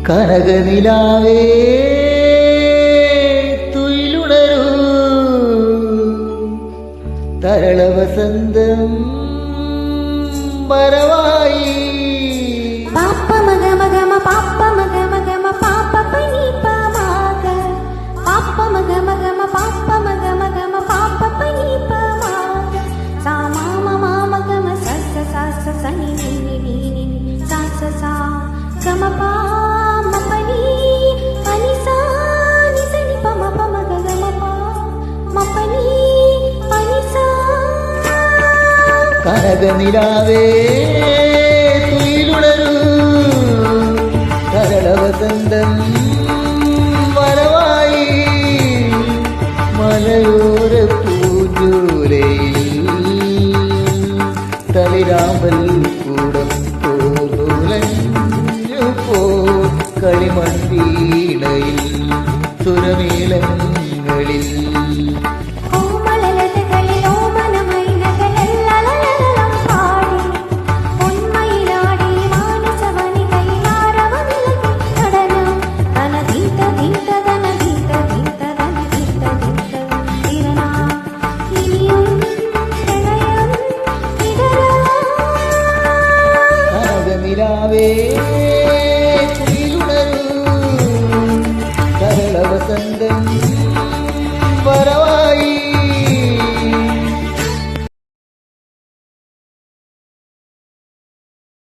കനകനിലാവേ തുയിലുണരൂ തരള വസന്തം മറവായി പാപ്പ മഗ മഗ മ പാപ്പ മഗ മഗ മ പാപ്പ പനി പമാഗ പാപ്പ മഗ മഗ മ പാപ്പ മഗ മഗ മ പാപ്പ പനി പമാഗ സാ മാ മാ മഗ മ സ സ സ സ സ നി നി നി നി നി സ സ സ ഗ മ പ മ പനി പനി സ നി സ നി പ മ പ മഗ ഗ മ പ മ പനി പനി സ കനകനിലാവേ തുയിലുണരൂ തരള വസന്തം മറവായി മലയോര പൂഞ്ചോലയിൽ തളിരാമ്പൽ കൂടം തോന്നുലഞ്ഞു പോ കളിമൺവീണയിൽ സുരമേളങ്ങളിൽ